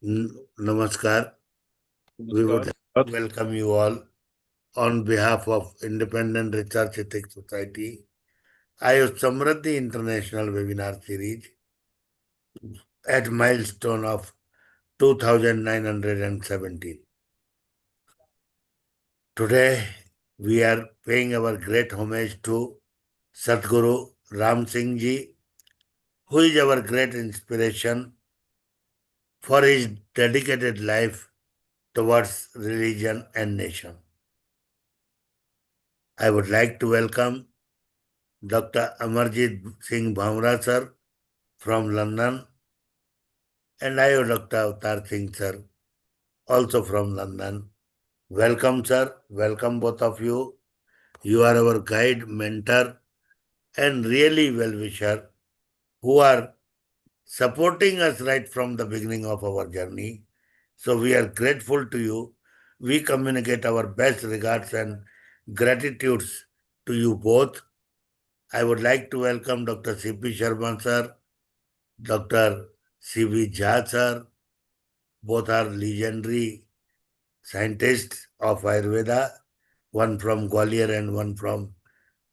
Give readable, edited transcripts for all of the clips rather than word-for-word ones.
Namaskar. We would welcome you all on behalf of Independent Research Ethics Society, AYUSH Samriddhi International Webinar Series at milestone of 2917. Today, we are paying our great homage to Satguru Ram Singh Ji, who is our great inspiration for his dedicated life towards religion and nation. I would like to welcome Dr. Amarjit Singh Bhamra sir from London, and I am Dr. Avatar Singh sir, also from London. Welcome sir, welcome both of you. You are our guide, mentor, and really well-wisher who are supporting us right from the beginning of our journey. So we are grateful to you. We communicate our best regards and gratitudes to you both. I would like to welcome Dr. C.P. Sharma sir, Dr. C.V. Jha sir. Both are legendary scientists of Ayurveda, one from Gwalior and one from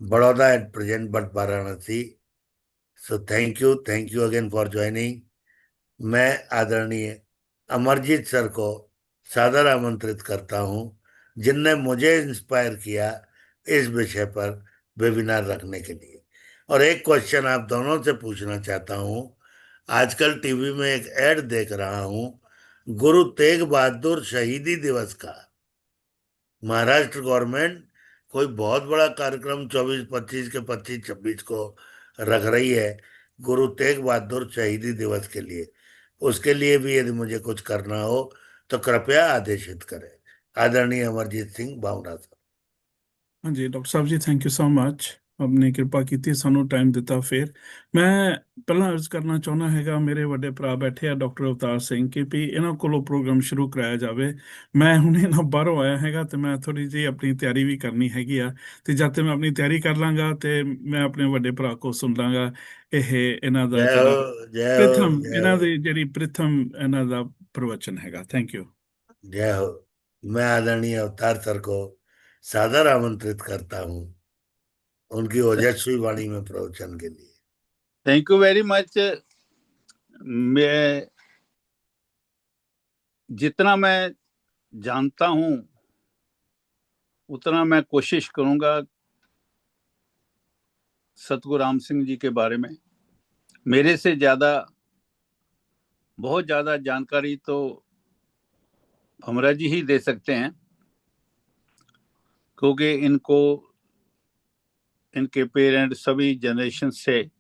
Baroda at present, but Varanasi. So thank you again for joining. मैं आदरणीय Amarjeet sir को सादर आमंत्रित करता हूं, जिनने मुझे inspire किया इस विषय पर वेबिनार रखने के लिए। और एक क्वेश्चन आप दोनों से पूछना चाहता हूं। आजकल टीवी में एक ऐड देख रहा हूं गुरु तेग बहादुर शहीदी दिवस का। महाराष्ट्र गवर्नमेंट कोई बहुत बड़ा कार्यक्रम 24-25 के 25-26 को रख रही है गुरु तेग बहादुर शहीदी दिवस के लिए। उसके लिए भी यदि मुझे कुछ करना हो तो कृपया आदेशित करें। आदरणीय अमरजीत सिंह भावना सर। हाँ जी डॉक्टर साहब जी, थैंक यू सो मच। आपने ਕਿਰਪਾ ਕੀਤੀ ਸਾਨੂੰ ਟਾਈਮ ਦਿੱਤਾ। ਫਿਰ ਮੈਂ ਪਹਿਲਾਂ ਅਰਜ਼ ਕਰਨਾ ਚਾਹੁੰਦਾ ਹੈਗਾ, ਮੇਰੇ ਵੱਡੇ ਭਰਾ ਬੈਠੇ ਆ ਡਾਕਟਰ ਅਵਤਾਰ ਸਿੰਘ, ਕਿ ਵੀ ਇਹਨਾਂ ਕੋਲੋਂ ਪ੍ਰੋਗਰਾਮ ਸ਼ੁਰੂ ਕਰਾਇਆ ਜਾਵੇ। ਮੈਂ ਹੁਣ ਇਹਨਾਂ ਬਾਹਰੋਂ ਆਇਆ ਹੈਗਾ ਤੇ ਮੈਂ ਥੋੜੀ ਜਿਹੀ ਆਪਣੀ ਤਿਆਰੀ ਵੀ ਕਰਨੀ ਹੈਗੀ ਆ, ਤੇ ਜਦ ਤੇ ਮੈਂ ਆਪਣੀ ਤਿਆਰੀ ਕਰ ਲਾਂਗਾ ਤੇ ਮੈਂ ਆਪਣੇ ਵੱਡੇ ਭਰਾ ਕੋਲ ਸੁਣ ਲਾਂਗਾ ਇਹ ਇਹਨਾਂ ਦਾ ਜੈ ਜਿਹੜਾ ਹੋ ਜੈ ਹੋ ਪ੍ਰਥਮ ਜੈ ਇਹਨਾਂ ਹੋ ਦੀ ਜਿਹੜੀ ਪ੍ਰਥਮ ਇਹਨਾਂ ਦਾ ਪ੍ਰਵਚਨ ਹੈਗਾ। Thank you. जय हो। मैं आदरणीय अवतार सर को सादर आमंत्रित करता हूं उनकी ओजस्वी वाणी में प्रवचन के लिए। Thank you very much. मैं जितना मैं जानता हूं उतना मैं कोशिश करूंगा सतगुरु राम सिंह जी के बारे में। मेरे से बहुत ज्यादा जानकारी तो भमरा जी ही दे सकते हैं, क्योंकि इनके पेरेंट सभी जनरेशन से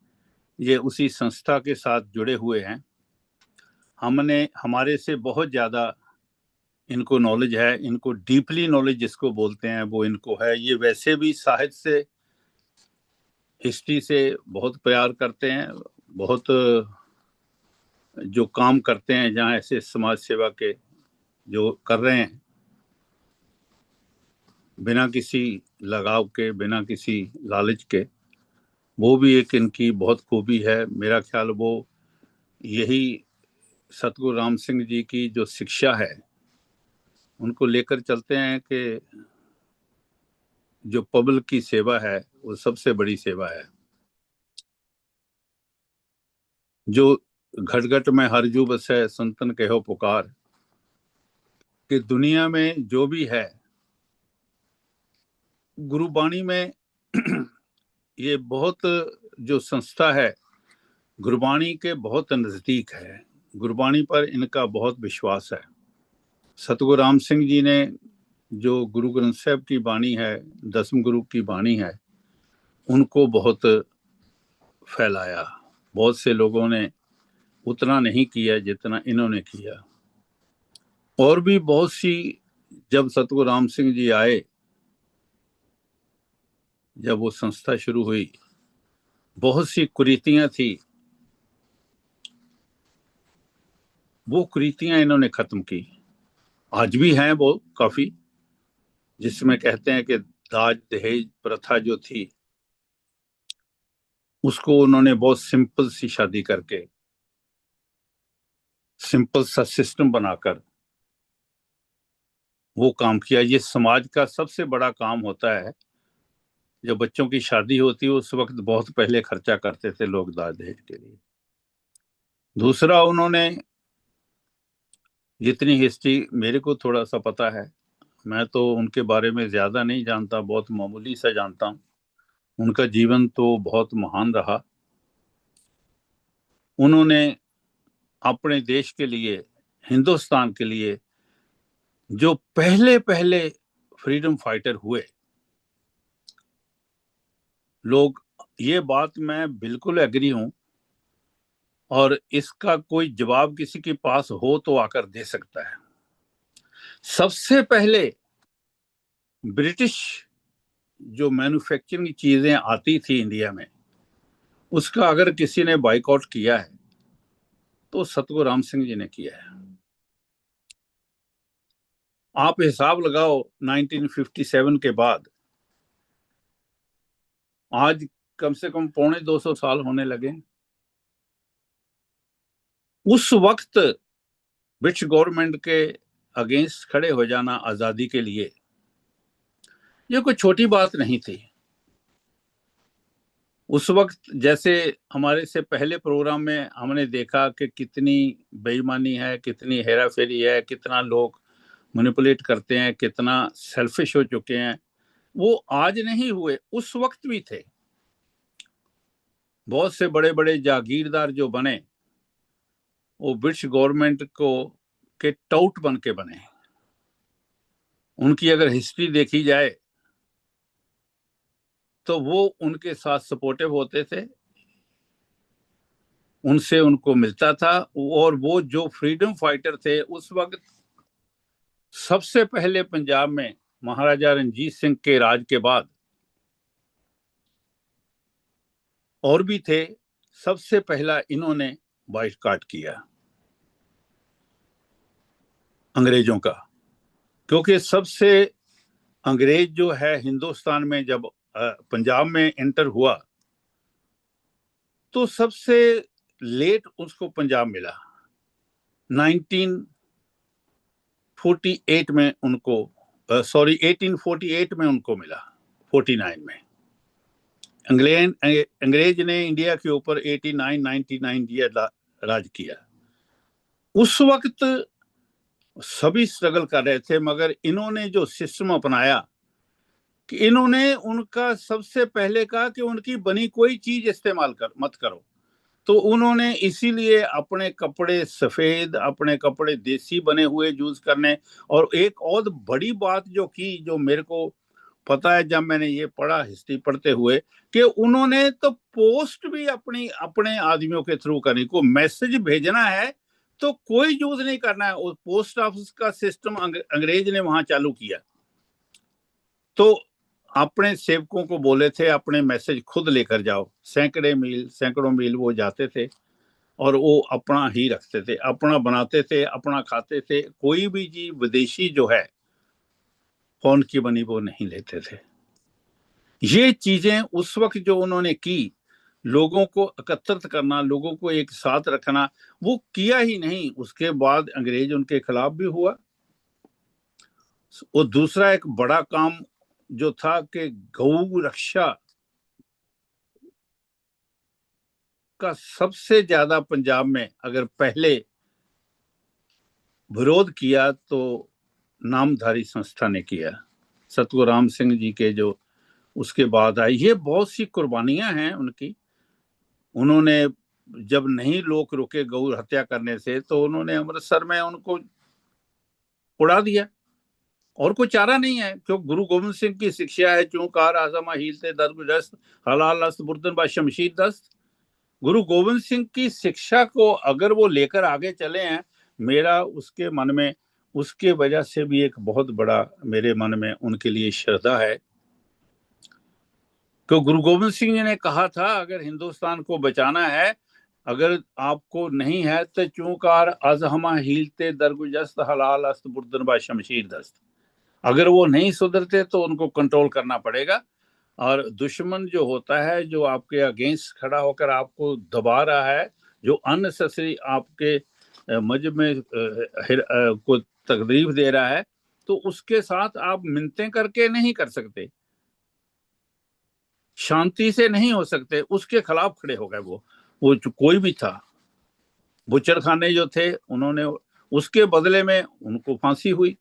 ये उसी संस्था के साथ जुड़े हुए हैं। हमारे से बहुत ज्यादा इनको नॉलेज है, इनको डीपली नॉलेज जिसको बोलते हैं वो इनको है। ये वैसे भी साहित्य से, हिस्ट्री से बहुत प्यार करते हैं, बहुत जो काम करते हैं, जहाँ ऐसे समाज सेवा के जो कर रहे हैं, बिना किसी लगाव के, बिना किसी लालच के, वो भी एक इनकी बहुत खूबी है। मेरा ख्याल वो यही सतगुरु राम सिंह जी की जो शिक्षा है उनको लेकर चलते हैं कि जो पब्लिक की सेवा है वो सबसे बड़ी सेवा है। जो घट घट में हरजू बस है संतन कहो पुकार, कि दुनिया में जो भी है गुरुबाणी में ये बहुत जो संस्था है गुरुबाणी के बहुत नजदीक है। गुरुबाणी पर इनका बहुत विश्वास है। सतगुरु राम सिंह जी ने जो गुरु ग्रंथ साहब की बाणी है, दसम गुरु की बाणी है, उनको बहुत फैलाया। बहुत से लोगों ने उतना नहीं किया जितना इन्होंने किया। और भी बहुत सी, जब सतगुरु राम सिंह जी आए, जब वो संस्था शुरू हुई, बहुत सी कुरीतियां थी, वो कुरीतियां इन्होंने खत्म की। आज भी हैं वो काफी, जिसमें कहते हैं कि दाज दहेज प्रथा जो थी उसको उन्होंने बहुत सिंपल सी शादी करके सिंपल सा सिस्टम बनाकर वो काम किया। ये समाज का सबसे बड़ा काम होता है। जब बच्चों की शादी होती है उस वक्त बहुत पहले खर्चा करते थे लोग दाज दहेज के लिए। दूसरा, उन्होंने, जितनी हिस्ट्री मेरे को थोड़ा सा पता है, मैं तो उनके बारे में ज्यादा नहीं जानता, बहुत मामूली सा जानता हूँ। उनका जीवन तो बहुत महान रहा। उन्होंने अपने देश के लिए, हिंदुस्तान के लिए, जो पहले पहले फ्रीडम फाइटर हुए लोग, ये बात मैं बिल्कुल एग्री हूं, और इसका कोई जवाब किसी के पास हो तो आकर दे सकता है। सबसे पहले ब्रिटिश जो मैन्युफैक्चरिंग चीजें आती थी इंडिया में, उसका अगर किसी ने बाइकआउट किया है तो सतगुरु राम सिंह जी ने किया है। आप हिसाब लगाओ, 1957 के बाद आज कम से कम 250 साल होने लगे। उस वक्त ब्रिटिश गवर्नमेंट के अगेंस्ट खड़े हो जाना आजादी के लिए, ये कोई छोटी बात नहीं थी। उस वक्त जैसे हमारे से पहले प्रोग्राम में हमने देखा कि कितनी बेईमानी है, कितनी हेराफेरी है, कितना लोग मैनिपुलेट करते हैं, कितना सेल्फिश हो चुके हैं, वो आज नहीं हुए, उस वक्त भी थे। बहुत से बड़े बड़े जागीरदार जो बने वो ब्रिटिश गवर्नमेंट को के टाउट बन के बने। उनकी अगर हिस्ट्री देखी जाए तो वो उनके साथ सपोर्टिव होते थे, उनसे उनको मिलता था। और वो जो फ्रीडम फाइटर थे उस वक्त, सबसे पहले पंजाब में महाराजा रणजीत सिंह के राज के बाद और भी थे, सबसे पहला इन्होंने बाइकआउट किया अंग्रेजों का। क्योंकि सबसे अंग्रेज जो है हिंदुस्तान में जब पंजाब में एंटर हुआ तो सबसे लेट उसको पंजाब मिला। 1948 में उनको, 1848 में उनको मिला, 49 में। अंग्रेज ने इंडिया के ऊपर 89 99 ईयर राज किया। उस वक्त सभी स्ट्रगल कर रहे थे, मगर इन्होंने जो सिस्टम अपनाया कि इन्होंने उनका सबसे पहले कहा कि उनकी बनी कोई चीज इस्तेमाल मत करो। तो उन्होंने इसीलिए अपने कपड़े सफेद, अपने कपड़े देसी बने हुए यूज करने। और एक और बड़ी बात जो की, जो मेरे को पता है जब मैंने ये पढ़ा हिस्ट्री पढ़ते हुए, कि उन्होंने तो पोस्ट भी अपने आदमियों के थ्रू करनी, को मैसेज भेजना है तो कोई यूज नहीं करना है। पोस्ट ऑफिस का सिस्टम अंग्रेज ने वहां चालू किया। तो अपने सेवकों को बोले थे अपने मैसेज खुद लेकर जाओ। सैकड़ों मील वो जाते थे और वो अपना ही रखते थे, अपना बनाते थे, अपना खाते थे। कोई भी चीज विदेशी जो है कौन की बनी वो नहीं लेते थे। ये चीजें उस वक्त जो उन्होंने की, लोगों को एकत्रित करना, लोगों को एक साथ रखना, वो किया ही नहीं। उसके बाद अंग्रेज उनके खिलाफ भी हुआ। और दूसरा एक बड़ा काम जो था कि गौ रक्षा का सबसे ज्यादा पंजाब में अगर पहले विरोध किया तो नामधारी संस्था ने किया, सतगुरु राम सिंह जी के जो उसके बाद आई। ये बहुत सी कुर्बानियां हैं उनकी। उन्होंने जब नहीं लोग रुके गौ हत्या करने से, तो उन्होंने अमृतसर में उनको उड़ा दिया, और कोई चारा नहीं है। क्योंकि गुरु गोविंद सिंह की शिक्षा है, चूंकार आजमा हीलते दरगुजस्त हलाल अस्त बुर्दन बा शमशीर दस्त। गुरु गोविंद सिंह की शिक्षा को अगर वो लेकर आगे चले हैं, मेरा उसके मन में, उसके वजह से भी एक बहुत बड़ा मेरे मन में उनके लिए श्रद्धा है। तो गुरु गोविंद सिंह जी ने कहा था अगर हिंदुस्तान को बचाना है, अगर आपको नहीं है तो चूंकार अजहमा हीलते दरगुजस्त हलाल अस्त बुर्दन बा शमशीर दस्त। अगर वो नहीं सुधरते तो उनको कंट्रोल करना पड़ेगा। और दुश्मन जो होता है, जो आपके अगेंस्ट खड़ा होकर आपको दबा रहा है, जो अननेसेसरी आपके मजहब में को तकलीफ दे रहा है, तो उसके साथ आप मिन्नतें करके नहीं कर सकते, शांति से नहीं हो सकते, उसके खिलाफ खड़े हो गए। वो जो कोई भी था, बुचर खाने जो थे, उन्होंने उसके बदले में उनको फांसी हुई।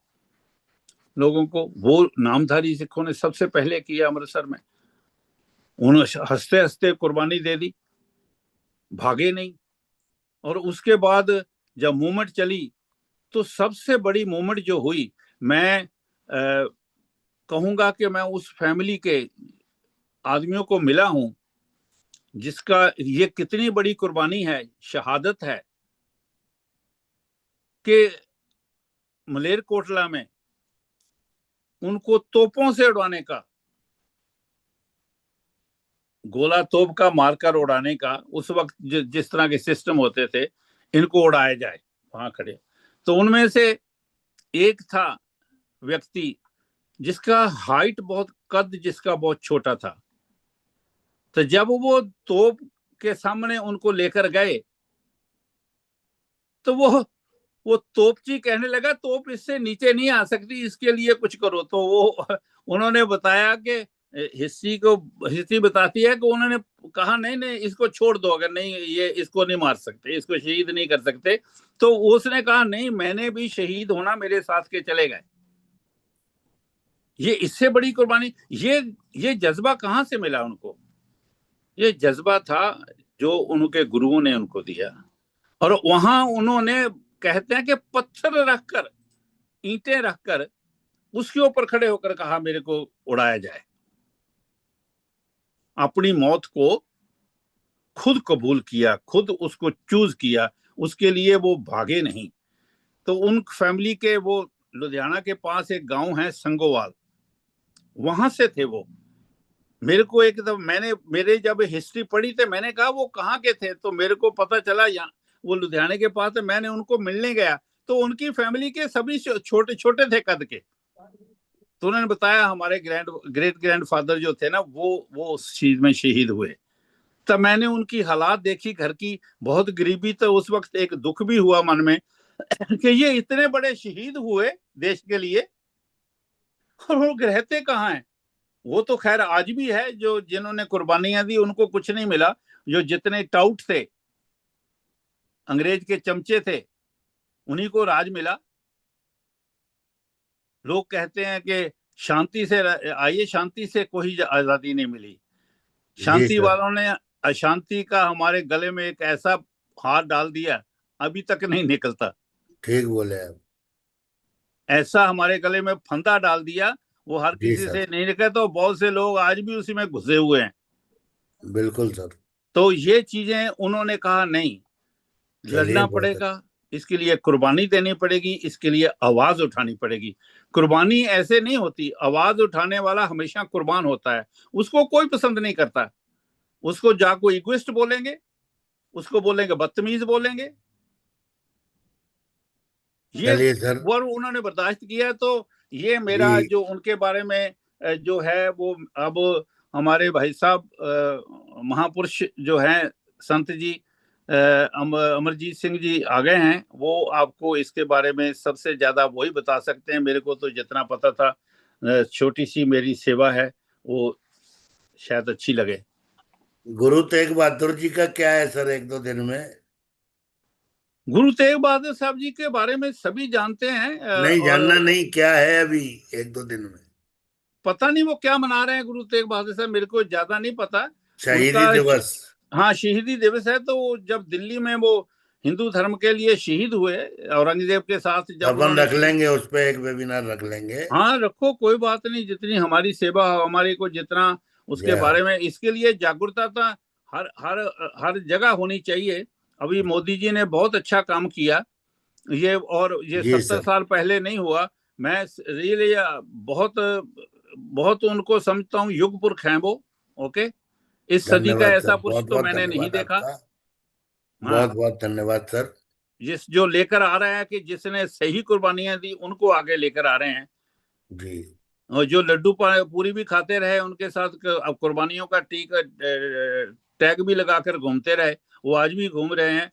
लोगों को, वो नामधारी सिखों ने सबसे पहले किया अमृतसर में। उन्होंने हंसते हंसते कुर्बानी दे दी, भागे नहीं। और उसके बाद जब मूवमेंट चली, तो सबसे बड़ी मूवमेंट जो हुई, मैं कहूंगा कि मैं उस फैमिली के आदमियों को मिला हूं जिसका ये कितनी बड़ी कुर्बानी है, शहादत है, कि मलेरकोटला में उनको तोपों से उड़ाने का, गोला तोप का मारकर उड़ाने का, उस वक्त जिस तरह के सिस्टम होते थे, इनको उड़ाया जाए वहां खड़े। तो उनमें से एक था व्यक्ति जिसका हाइट बहुत, कद जिसका बहुत छोटा था। तो जब वो तोप के सामने उनको लेकर गए, तो वो तोपची कहने लगा, तोप इससे नीचे नहीं आ सकती, इसके लिए कुछ करो। तो वो उन्होंने बताया कि हिस्ट्री बताती है कि उन्होंने कहा नहीं नहीं, इसको छोड़ दो, अगर नहीं, ये इसको नहीं मार सकते, इसको शहीद नहीं कर सकते। तो उसने कहा नहीं, मैंने भी शहीद होना, मेरे साथ के चले गए। ये इससे बड़ी कुर्बानी, ये जज्बा कहाँ से मिला उनको? ये जज्बा था जो उनके गुरुओं ने उनको दिया। और वहां उन्होंने, कहते हैं कि पत्थर रखकर, ईंटें रखकर, उसके ऊपर खड़े होकर कहा मेरे को उड़ाया जाए। अपनी मौत को खुद कबूल किया, खुद उसको चूज किया, उसके लिए वो भागे नहीं। तो उन फैमिली के, वो लुधियाना के पास एक गांव है संगोवाल, वहां से थे वो। मेरे को एकदम, मेरे जब हिस्ट्री पढ़ी तो मैंने कहा वो कहाँ के थे, तो मेरे को पता चला यहाँ वो लुधियाने के पास है। मैंने उनको मिलने गया, तो उनकी फैमिली के सभी छोटे छोटे थे कद के। तो उन्होंने बताया हमारे ग्रेट ग्रैंडफादर जो थे ना, वो उस चीज में शहीद हुए। तब मैंने उनकी हालात देखी, घर की बहुत गरीबी, तो उस वक्त एक दुख भी हुआ मन में कि ये इतने बड़े शहीद हुए देश के लिए, और वो रहते कहाँ हैं? वो तो खैर आज भी है, जो जिन्होंने कुर्बानियां दी उनको कुछ नहीं मिला। जो जितने टाउट थे, अंग्रेज के चमचे थे, उन्हीं को राज मिला। लोग कहते हैं कि शांति से आइए, शांति से कोई आजादी नहीं मिली। जी शांति सर, वालों ने अशांति का हमारे गले में एक ऐसा हाथ डाल दिया, अभी तक नहीं निकलता। ठीक बोले आप। ऐसा हमारे गले में फंदा डाल दिया, वो हर जी किसी से सर, नहीं निकले। तो बहुत से लोग आज भी उसी में घुसे हुए हैं। बिल्कुल सर। तो ये चीजें उन्होंने कहा नहीं, चलिए, लड़ना बहुत पड़ेगा, इसके लिए कुर्बानी देनी पड़ेगी, इसके लिए आवाज उठानी पड़ेगी। कुर्बानी ऐसे नहीं होती, आवाज उठाने वाला हमेशा कुर्बान होता है। उसको कोई पसंद नहीं करता, उसको जाको इगोइस्ट बोलेंगे, उसको बोलेंगे बदतमीज बोलेंगे। ये चलिए सर। वो उन्होंने बर्दाश्त किया। तो ये जी, मेरा जो उनके बारे में जो है, वो अब हमारे भाई साहब महापुरुष जो हैं, संत जी अमरजीत सिंह जी आ गए हैं। वो आपको इसके बारे में सबसे ज्यादा वही बता सकते हैं। मेरे को तो जितना पता था, छोटी सी मेरी सेवा है, वो शायद अच्छी लगे। गुरु तेग बहादुर जी का क्या है सर, एक दो दिन में? गुरु तेग बहादुर साहब जी के बारे में सभी जानते हैं। नहीं, और जानना नहीं, क्या है अभी एक दो दिन में? पता नहीं वो क्या मना रहे हैं गुरु तेग बहादुर साहब, मेरे को ज्यादा नहीं पता शहीदी उनका। दिवस। हाँ, शहीदी दिवस है। तो जब दिल्ली में वो हिंदू धर्म के लिए शहीद हुए, औरंगजेब के साथ जब अपन उन्होंने रख लेंगे, उस पे एक वेबिनार रख लेंगे। हाँ रखो, कोई बात नहीं, जितनी हमारी सेवा हो, हमारे को जितना उसके जय हो। बारे में, इसके लिए जागरूकता तो हर हर हर जगह होनी चाहिए। अभी मोदी जी ने बहुत अच्छा काम किया ये, और ये जी 70 सर, साल पहले नहीं हुआ। मैं रियली बहुत बहुत उनको समझता हूँ, युग पुरुष हैं वो। ओके, इस सदी का धन्यवाद ऐसा सर, पुरुष बहुत तो बहुत मैंने नहीं धन्यवाद देखा। आपका। बहुत हाँ, बहुत धन्यवाद सर। जिस जो लेकर आ रहे हैं कि जिसने सही कुर्बानियां दी, उनको आगे लेकर आ रहे हैं। जी और जो लड्डू पूरी भी खाते रहे, उनके साथ अब कुर्बानियों का टैग भी लगाकर घूमते रहे, वो आज भी घूम रहे हैं।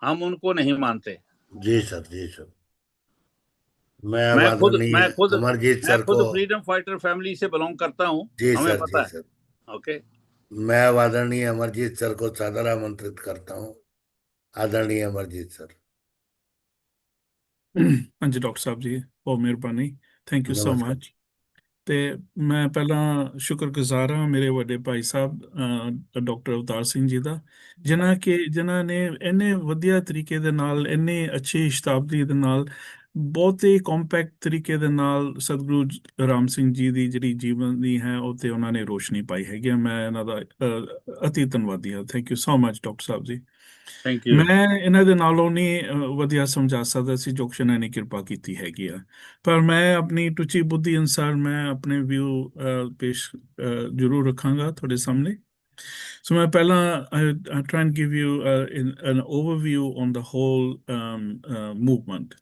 हम उनको नहीं मानते। जी सर, जी सर। मैं मैं खुद आदरणीय मैं खुद अमरजीत मैं सर खुद को, फ्रीडम फाइटर फैमिली से बिलोंग करता हूँ, जी हमें सर, पता जी है। Sir, okay. मैं आदरणीय अमरजीत सर को सादर आमंत्रित करता हूँ। आदरणीय अमरजीत सर, हाँ जी डॉक्टर साहब जी, बहुत मिहरबानी, थैंक यू सो नमस्कार। मच। ਤੇ ਮੈਂ ਪਹਿਲਾਂ ਸ਼ੁਕਰਗੁਜ਼ਾਰ ਹਾਂ ਮੇਰੇ ਵੱਡੇ ਭਾਈ ਸਾਹਿਬ ਡਾਕਟਰ ਅਵਤਾਰ ਸਿੰਘ ਜੀ ਦਾ, ਜਿਨ੍ਹਾਂ ਨੇ ਇੰਨੇ ਵਧੀਆ ਤਰੀਕੇ ਦੇ ਨਾਲ, ਇੰਨੇ ਅੱਛੀ ਸ਼ਤਾਬਦੀ ਦੇ ਨਾਲ, ਬਹੁਤ ਹੀ ਕੰਪੈਕਟ ਤਰੀਕੇ ਦੇ ਨਾਲ ਸਤਿਗੁਰੂ ਰਾਮ ਸਿੰਘ ਜੀ ਦੀ ਜਿਹੜੀ ਜੀਵਨੀ ਹੈ ਉਹ ਤੇ ਉਹਨਾਂ ਨੇ ਰੋਸ਼ਨੀ ਪਾਈ ਹੈਗੀ ਆ। ਮੈਂ ਇਹਨਾਂ ਦਾ ਅਤੀ ਧੰਨਵਾਦੀ ਹਾਂ। Thank you so much doctor Sahib ji. Thank you. ਮੈਂ ਇਹਨਾਂ ਦੇ ਨਾਲੋਂ ਨਹੀਂ ਵਧੀਆ ਸਮਝਾ ਸਕਦਾ ਸੀ ਜੋ ਕੁਛ ਇਹਨਾਂ ਨੇ ਕਿਰਪਾ ਕੀਤੀ ਹੈਗੀ ਆ, ਪਰ ਮੈਂ ਆਪਣੀ ਟੁੱਚੀ ਬੁੱਧੀ ਅਨੁਸਾਰ ਮੈਂ ਆਪਣੇ ਵਿਊ ਪੇਸ਼ ਜ਼ਰੂਰ ਰੱਖਾਂਗਾ ਤੁਹਾਡੇ ਸਾਹਮਣੇ। ਸੋ ਮੈਂ ਪਹਿਲਾਂ try and give U N overview on the whole movement.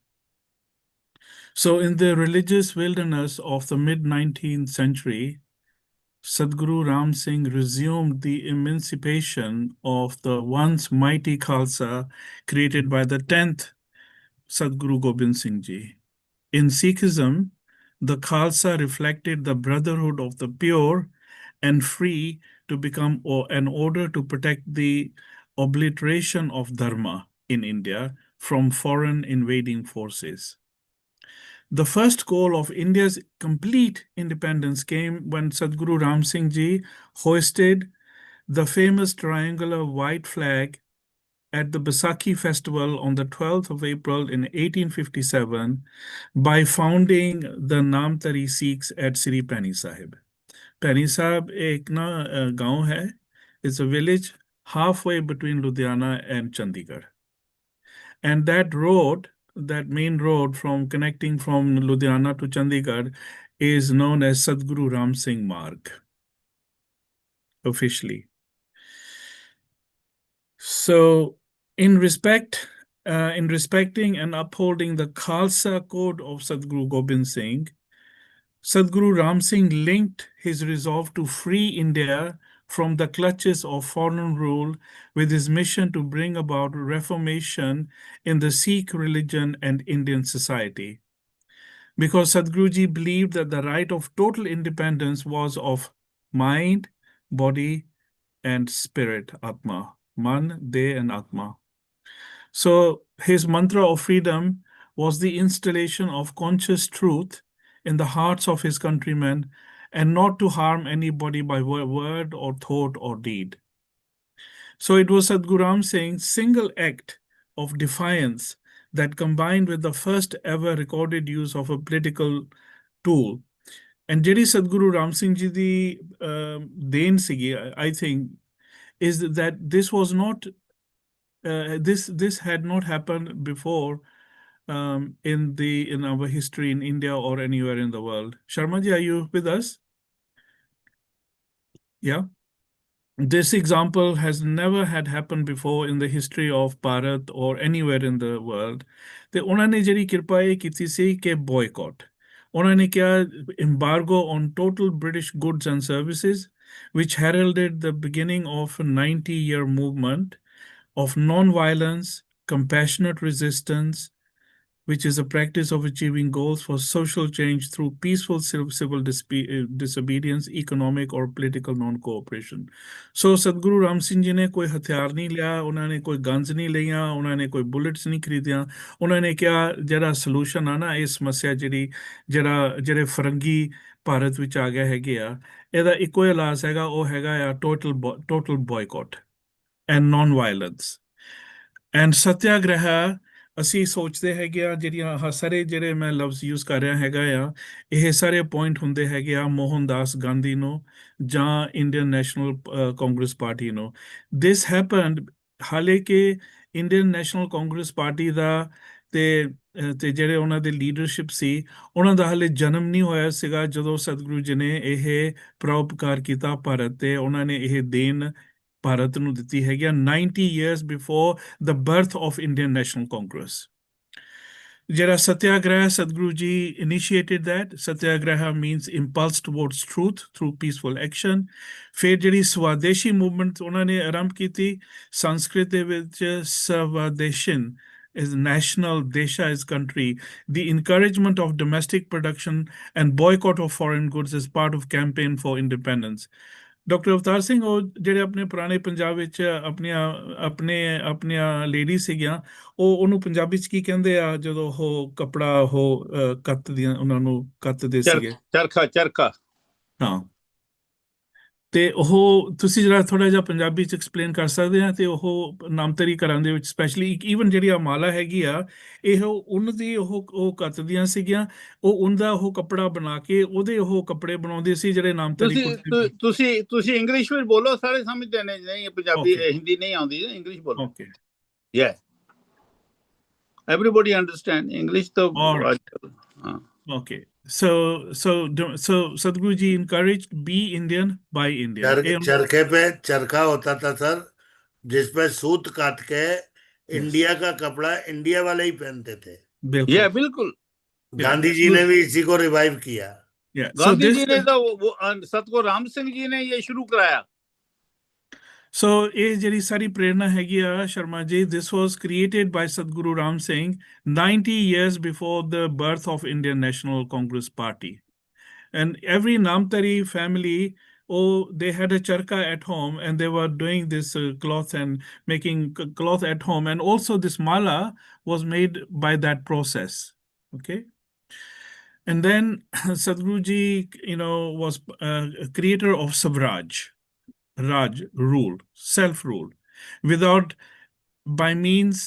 So in the religious wilderness of the mid-19th century, Sadguru Ram Singh resumed the emancipation of the once mighty Khalsa created by the 10th Sadguru Gobind Singh Ji. In Sikhism, the Khalsa reflected the brotherhood of the pure and free to become an order to protect the obliteration of Dharma in India from foreign invading forces. The first goal of India's complete independence came when Sadguru Ram Singh Ji hoisted the famous triangular white flag at the Baisakhi festival on the 12th of April in 1857 by founding the Namtari Sikhs at Sri Pani Sahib. Pani Sahib ek na gaon hai. It's a village halfway between Ludhiana and Chandigarh. And that road, that main road from connecting from Ludhiana to Chandigarh, is known as Sadguru Ram Singh Marg, officially. So, in respecting and upholding the Khalsa code of Sadguru Gobind Singh, Sadguru Ram Singh linked his resolve to free India from the clutches of foreign rule with his mission to bring about reformation in the Sikh religion and Indian society. Because Sadhguruji believed that the right of total independence was of mind, body, and spirit, Atma. Man, De, and Atma. So his mantra of freedom was the installation of conscious truth in the hearts of his countrymen and not to harm anybody by word or thought or deed. So it was Sadhguru Ram Singh's single act of defiance that combined with the first ever recorded use of a political tool. And ਜਿਹੜੀ Sadhguru Ram Singh ji ਦੀ ਦੇਣ ਸੀਗੀ, I think, is that this was not, this had not happened before in our history in India or anywhere in the world. Sharma ji, are you with us? Yeah. This example has never had happened before in the history of Bharat or anywhere in the world. ਤੇ ਉਹਨਾਂ ਨੇ ਜਿਹੜੀ ਕਿਰਪਾ ਇਹ ਕੀਤੀ ਸੀ ਕਿ boycott. ਉਹਨਾਂ ਨੇ ਕਿਹਾ embargo on total British goods and services, which heralded the beginning of a 90-year movement of non-violence, compassionate resistance, which is a practice of achieving goals for social change through peaceful civil disobedience, economic or political non-cooperation. So Sadhguru Ram Singh ji ne koi hathiar nahi liya, ਉਹਨਾਂ ਨੇ ਕੋਈ guns ਨਹੀਂ ਲਈਆਂ, ਉਹਨਾਂ ਨੇ ਕੋਈ bullets ਨਹੀਂ ਖਰੀਦੀਆਂ, ਉਹਨਾਂ ਨੇ ਕਿਹਾ ਜਿਹੜਾ solution ਆ ਨਾ ਇਸ ਸਮੱਸਿਆ ਜਿਹੜੇ ਫਰੰਗੀ ਭਾਰਤ ਵਿੱਚ ਆ ਗਿਆ ਹੈਗੇ ਆ, ਇਹਦਾ ਇੱਕੋ ਇਲਾਜ ਹੈਗਾ, ਉਹ ਹੈਗਾ ਆ total boycott and non-violence. And satyagraha, ਅਸੀਂ ਸੋਚਦੇ ਹੈਗੇ ਆ ਜਿਹੜੀਆਂ ਸਾਰੇ ਜਿਹੜੇ ਮੈਂ ਲਫ਼ਜ਼ ਯੂਜ਼ ਕਰ ਰਿਹਾ ਹੈਗਾ ਆ, ਇਹ ਸਾਰੇ ਪੁਆਇੰਟ ਹੁੰਦੇ ਹੈਗੇ ਆ ਮੋਹਨਦਾਸ ਗਾਂਧੀ ਨੂੰ ਜਾਂ ਇੰਡੀਅਨ ਨੈਸ਼ਨਲ ਕਾਂਗਰਸ ਪਾਰਟੀ ਨੂੰ। ਦਿਸ ਹੈਪਨਡ, ਹਾਲੇ ਕਿ ਇੰਡੀਅਨ ਨੈਸ਼ਨਲ ਕਾਂਗਰਸ ਪਾਰਟੀ ਦਾ ਤੇ ਜਿਹੜੇ ਉਹਨਾਂ ਦੇ ਲੀਡਰਸ਼ਿਪ ਸੀ, ਉਹਨਾਂ ਦਾ ਹਾਲੇ ਜਨਮ ਨਹੀਂ ਹੋਇਆ ਸੀਗਾ ਜਦੋਂ ਸਤਿਗੁਰੂ ਜੀ ਨੇ ਇਹ ਪਰਉਪਕਾਰ ਕੀਤਾ ਭਾਰਤ ਤੇ, ਉਹਨਾਂ ਨੇ ਇਹ ਦੇਣ ਭਾਰਤ ਨੂੰ ਦਿੱਤੀ ਹੈਗੀ ਆ 90 years before the birth of Indian National Congress. ਜਿਹੜਾ satyagraha, Sadhguru ji initiated that. Satyagraha means impulse towards truth through peaceful action. ਫਿਰ ਜਿਹੜੀ ਸਵਾਦੇਸ਼ੀ ਮੂਵਮੈਂਟ ਉਹਨਾਂ ਨੇ ਆਰੰਭ ਕੀਤੀ, ਸੰਸਕ੍ਰਿਤ ਦੇ ਵਿੱਚ ਸਵਾਦੇਸ਼ਨ is national, desha is country, the encouragement of domestic production and boycott of foreign goods is part of campaign for independence. Doctor Avtar Singh ਉਹ ਜਿਹੜੇ ਆਪਣੇ ਪੁਰਾਣੇ ਪੰਜਾਬ ਵਿੱਚ ਆਪਣੀਆਂ ਲੇਡੀ ਸੀਗੀਆਂ ਉਹਨੂੰ ਪੰਜਾਬੀ ਚ ਕੀ ਕਹਿੰਦੇ ਆ ਜਦੋਂ ਉਹ ਕੱਪੜਾ ਉਹ ਕੱਤਦੀਆਂ ਉਹਨਾਂ ਨੂੰ ਕੱਤਦੇ ਸੀਗੇ ਚਰਖਾ ਹਾਂ ਤੇ ਉਹ ਤੁਸੀਂ ਜਿਹੜਾ ਥੋੜਾ ਜਿਹਾ ਪੰਜਾਬੀ ਚ ਐਕਸਪਲੇਨ ਕਰ ਸਕਦੇ ਆ ਤੇ ਉਹ ਨਾਮਤਰੀ ਘਰਾਂ ਦੇ ਵਿੱਚ ਸਪੈਸ਼ਲੀ ਈਵਨ ਜਿਹੜੀ ਆ ਮਾਲਾ ਹੈਗੀ ਆ ਇਹ ਉਹਨਾਂ ਦੀ ਉਹ ਕੱਤਦੀਆਂ ਸੀਗੀਆਂ ਉਹਦਾ ਉਹ ਕੱਪੜਾ ਬਣਾ ਕੇ ਉਹਦੇ ਉਹ ਕੱਪੜੇ ਬਣਾਉਂਦੇ ਸੀ ਜਿਹੜੇ ਨਾਮਤਰੀ ਤੁਸੀਂ ਇੰਗਲਿਸ਼ ਵਿੱਚ ਬੋਲੋ ਸਾਰੇ ਸਮਝਦੇ ਨੇ ਨਹੀਂ ਪੰਜਾਬੀ ਹਿੰਦੀ ਨਹੀਂ ਆਉਂਦੀ ਇੰਗਲਿਸ਼ ਬੋਲੋ okay yeah everybody understand English तो okay so Sadhguru ji encouraged be Indian by Indian चरखे पे चरखा होता था सर जिसपे सूत काट के इंडिया का कपड़ा इंडिया वाले ही पहनते थे बिल्कुल गांधी जी ने भी इसी को रिवाइव किया गांधी जी ने तो वो सतगुरु राम सिंह जी ने ये शुरू कराया So, ਇਹ ਜਿਹੜੀ ਸਾਰੀ ਪ੍ਰੇਰਣਾ ਹੈਗੀ ਆ Sharma ji this was created by Satguru Ram Singh 90 years before the birth of Indian National Congress Party. And every Namtari family, they had a charka at home and they were doing this cloth and making cloth at home. And also this mala was made by that process, okay? And then Satguru ji, was a creator of Swaraj. Raj, rule, self-rule, without by means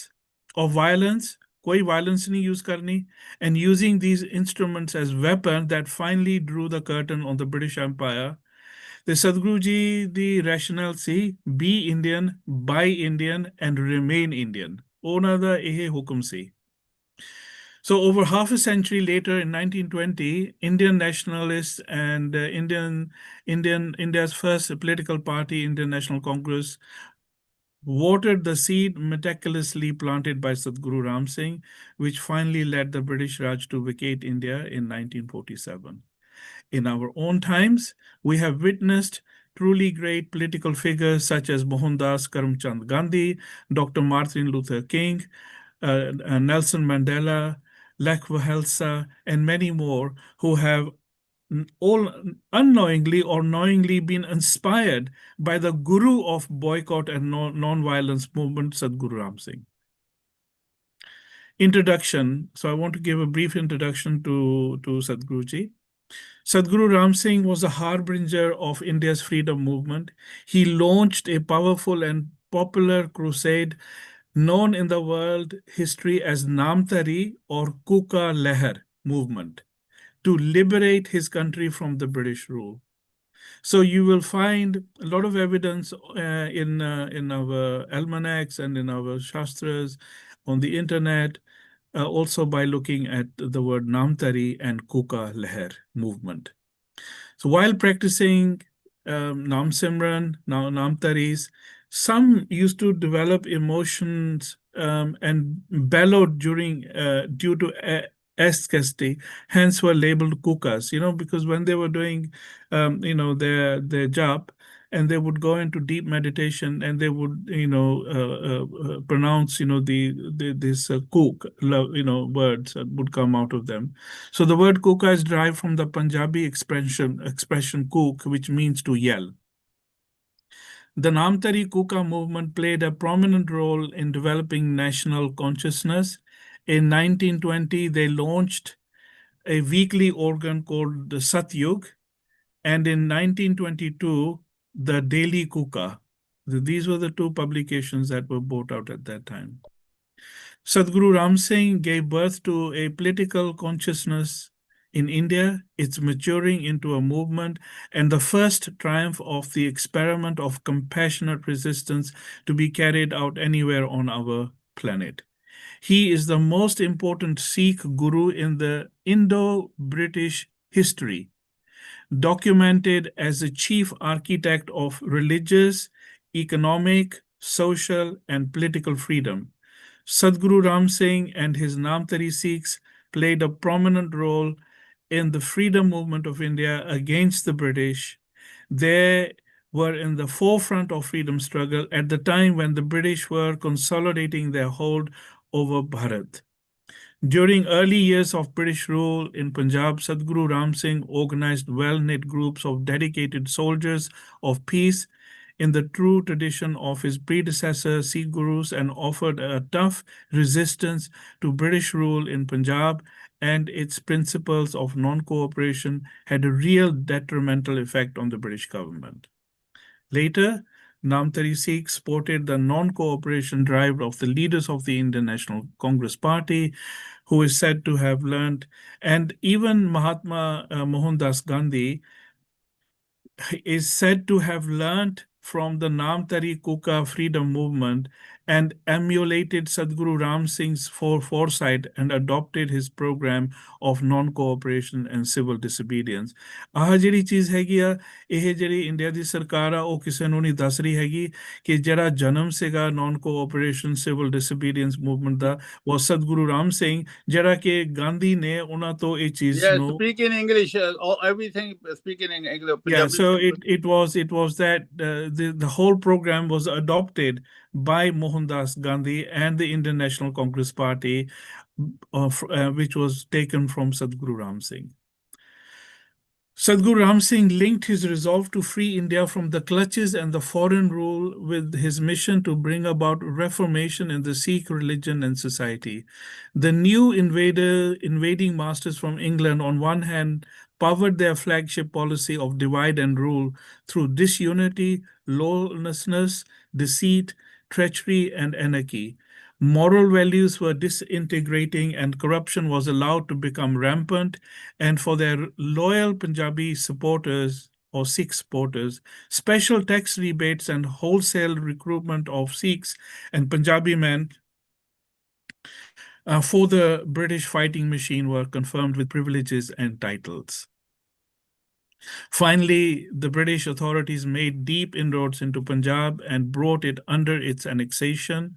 of violence, koi violence nahi use karni, and using these instruments as weapons that finally drew the curtain on the British Empire. The Sadhguru ji, the rationale si, be Indian, by Indian, and remain Indian. Ona da ehe hukum si. So over half a century later, in 1920, Indian nationalists and India's first political party, Indian National Congress, watered the seed meticulously planted by Satguru Ram Singh, which finally led the British Raj to vacate India in 1947. In our own times, we have witnessed truly great political figures such as Mohandas Karamchand Gandhi, Dr. Martin Luther King, Nelson Mandela, Lech Wałęsa, and many more who have all unknowingly or knowingly been inspired by the guru of boycott and non-violence movement, Satguru Ram Singh. Introduction. So I want to give a brief introduction to Satguru ji. Satguru Ram Singh was a harbinger of India's freedom movement. He launched a powerful and popular crusade known in the world history as Namtari or Kuka Lehar movement to liberate his country from the British rule. So you will find a lot of evidence in our almanacs and in our shastras on the internet, also by looking at the word Namtari and Kuka Lehar movement. So while practicing Nam Simran, Namtaris, some used to develop emotions and bellowed due to scarcity, hence were labeled kukas, because when they were doing, their job, and they would go into deep meditation and they would, pronounce, this kook, words that would come out of them. So the word kuka is derived from the Punjabi expression kook, which means to yell. The Namtari Kuka movement played a prominent role in developing national consciousness. In 1920, they launched a weekly organ called the Satyug, and in 1922, the Daily Kuka. These were the two publications that were brought out at that time. Satguru Ram Singh gave birth to a political consciousness in India. It's maturing into a movement and the first triumph of the experiment of compassionate resistance to be carried out anywhere on our planet. He is the most important Sikh guru in the Indo-British history, documented as the chief architect of religious, economic, social, and political freedom. Satguru Ram Singh and his Namtari Sikhs played a prominent role in the freedom movement of India against the British. They were in the forefront of freedom struggle at the time when the British were consolidating their hold over Bharat. During early years of British rule in Punjab, Satguru Ram Singh organized well-knit groups of dedicated soldiers of peace in the true tradition of his predecessor Sikh Gurus and offered a tough resistance to British rule in Punjab, and its principles of non-cooperation had a real detrimental effect on the British government. Later, Namtari Sikhs supported the non-cooperation drive of the leaders of the Indian National Congress Party, who is said to have learned, and even Mahatma Mohandas Gandhi is said to have learned from the Namtari Kuka freedom movement and emulated Sadguru Ram Singh's foresight and adopted his program of non-cooperation and civil disobedience. ਆਹ ਜਿਹੜੀ ਚੀਜ਼ ਹੈਗੀ ਆ, ਇਹ ਜਿਹੜੀ India ਦੀ ਸਰਕਾਰ ਆ, ਉਹ ਕਿਸੇ ਨੂੰ ਨਹੀਂ ਦੱਸ ਰਹੀ ਹੈਗੀ ਕਿ ਜਿਹੜਾ ਜਨਮ ਸੀਗਾ non-cooperation civil disobedience movement ਦਾ, ਉਹ ਸਤਗੁਰੂ ਰਾਮ ਸਿੰਘ, ਜਿਹੜਾ ਕਿ ਗਾਂਧੀ ਨੇ ਉਹਨਾਂ ਤੋਂ ਇਹ ਚੀਜ਼ ਨੂੰ speak in English, everything speaking in English. Yeah, so it was that the whole program was adopted by Mohandas Gandhi and the Indian National Congress Party, which was taken from Sadguru Ram Singh. Sadguru Ram Singh linked his resolve to free India from the clutches and the foreign rule with his mission to bring about reformation in the Sikh religion and society. The new invading masters from England, on one hand, powered their flagship policy of divide and rule through disunity, lawlessness, deceit, treachery, and anarchy. Moral values were disintegrating and corruption was allowed to become rampant, and for their loyal Punjabi supporters or Sikh supporters, special tax rebates and wholesale recruitment of Sikhs and Punjabi men for the British fighting machine were confirmed with privileges and titles. Finally, the British authorities made deep inroads into Punjab and brought it under its annexation.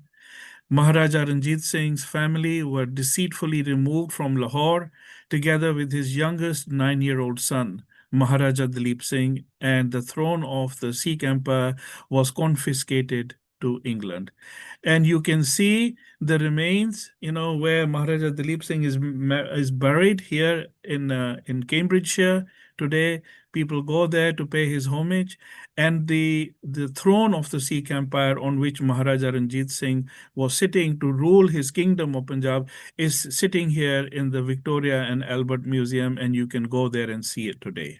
Maharaja Ranjit Singh's family were deceitfully removed from Lahore, together with his youngest 9-year-old son, Maharaja Dalip Singh, and the throne of the Sikh Empire was confiscated to England. And you can see the remains, where Maharaja Dalip Singh is buried here in Cambridgeshire. Today, people go there to pay his homage, and the throne of the Sikh Empire on which Maharaja Ranjit Singh was sitting to rule his kingdom of Punjab is sitting here in the Victoria and Albert Museum, and you can go there and see it today.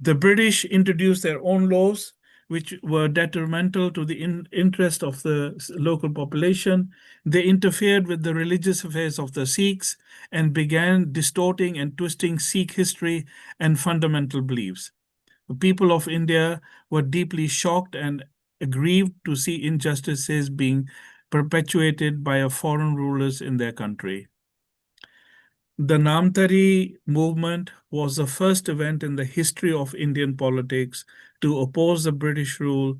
The British introduced their own laws, which were detrimental to the interest of the local population. They interfered with the religious affairs of the Sikhs and began distorting and twisting Sikh history and fundamental beliefs. The people of India were deeply shocked and aggrieved to see injustices being perpetuated by foreign rulers in their country. The Namtari movement was the first event in the history of Indian politics to oppose the British rule,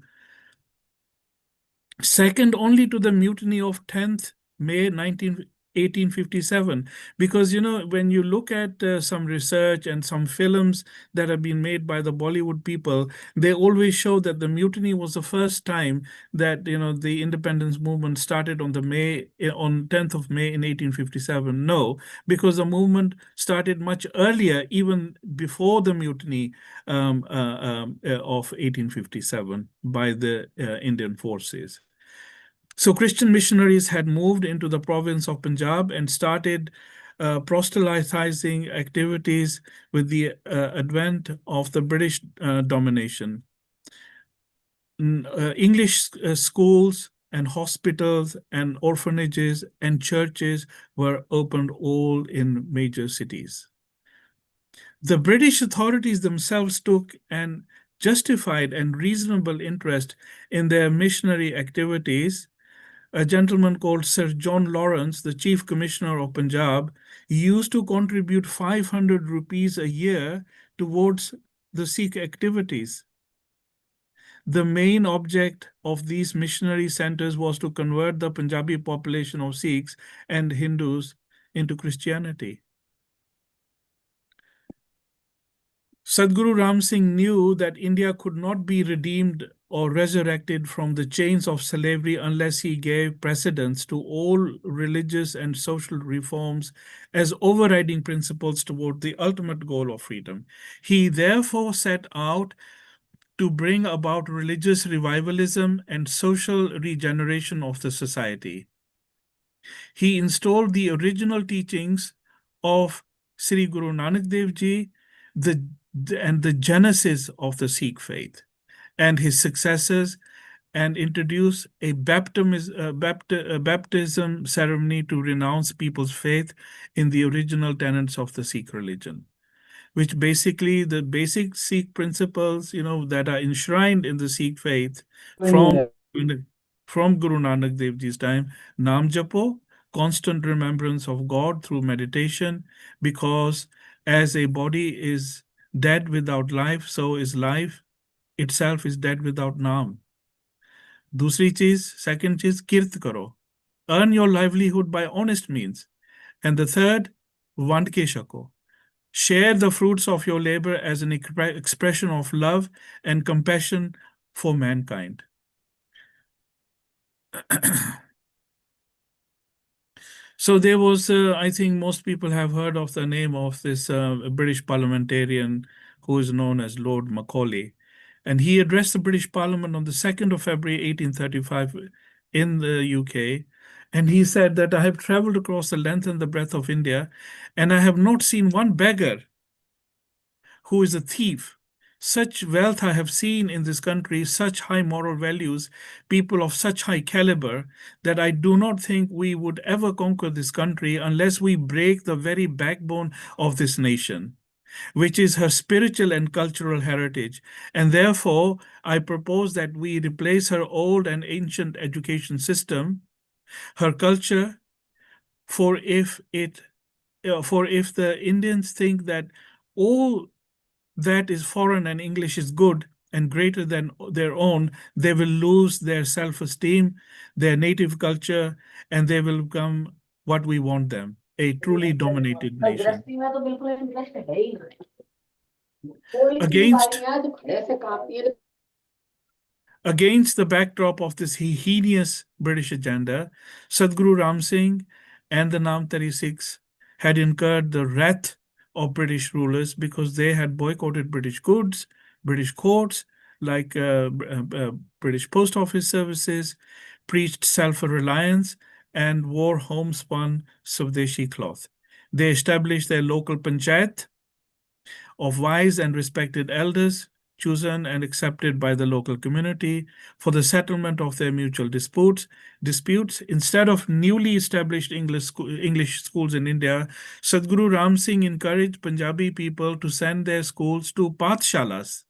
second only to the mutiny of 10th May 1857. Because, when you look at some research and some films that have been made by the Bollywood people, they always show that the mutiny was the first time that, the independence movement started on 10th of May in 1857. No, because the movement started much earlier, even before the mutiny of 1857 by the Indian forces. So Christian missionaries had moved into the province of Punjab and started proselytizing activities with the advent of the British domination. English schools and hospitals and orphanages and churches were opened all in major cities. The British authorities themselves took an justified and reasonable interest in their missionary activities. A gentleman called Sir John Lawrence, the Chief Commissioner of Punjab, used to contribute 500 rupees a year towards the Sikh activities. The main object of these missionary centers was to convert the Punjabi population of Sikhs and Hindus into Christianity. Sadguru Ram Singh knew that India could not be redeemed or resurrected from the chains of slavery unless he gave precedence to all religious and social reforms as overriding principles toward the ultimate goal of freedom. He therefore set out to bring about religious revivalism and social regeneration of the society. He installed the original teachings of Sri Guru Nanak Dev Ji and the genesis of the Sikh faith and his successors, and introduced a baptism ceremony to renounce people's faith in the original tenets of the Sikh religion, which basically the basic Sikh principles, that are enshrined in the Sikh faith from Guru Nanak Dev Ji's time. Naam Japo, constant remembrance of God through meditation, because as a body is dead without life, so is life itself is dead without Naam. Second चीज, किर्त करो. Earn your livelihood by honest means. And the third, vand ke shako. Share the fruits of your labor as an expression of love and compassion for mankind. So there was, I think most people have heard of the name of this British parliamentarian who is known as Lord Macaulay. And he addressed the British Parliament on the 2nd of February, 1835 in the UK. And he said that I have traveled across the length and the breadth of India, and I have not seen one beggar who is a thief. Such wealth I have seen in this country, such high moral values, people of such high caliber, that I do not think we would ever conquer this country unless we break the very backbone of this nation, which is her spiritual and cultural heritage. And therefore, I propose that we replace her old and ancient education system, her culture, for if the Indians think that all that is foreign and English is good and greater than their own, they will lose their self-esteem, their native culture, and they will become what we want them, a truly dominated nation. Against the backdrop of this heinous British agenda, Satguru Ram Singh and the Namtari Sikhs had incurred the wrath of British rulers because they had boycotted British goods, British courts, like British post office services, preached self-reliance, and wore homespun Swadeshi cloth. They established their local panchayat of wise and respected elders, chosen and accepted by the local community for the settlement of their mutual disputes. Instead of newly established English schools in India, Sadhguru Ram Singh encouraged Punjabi people to send their schools to pathshalas,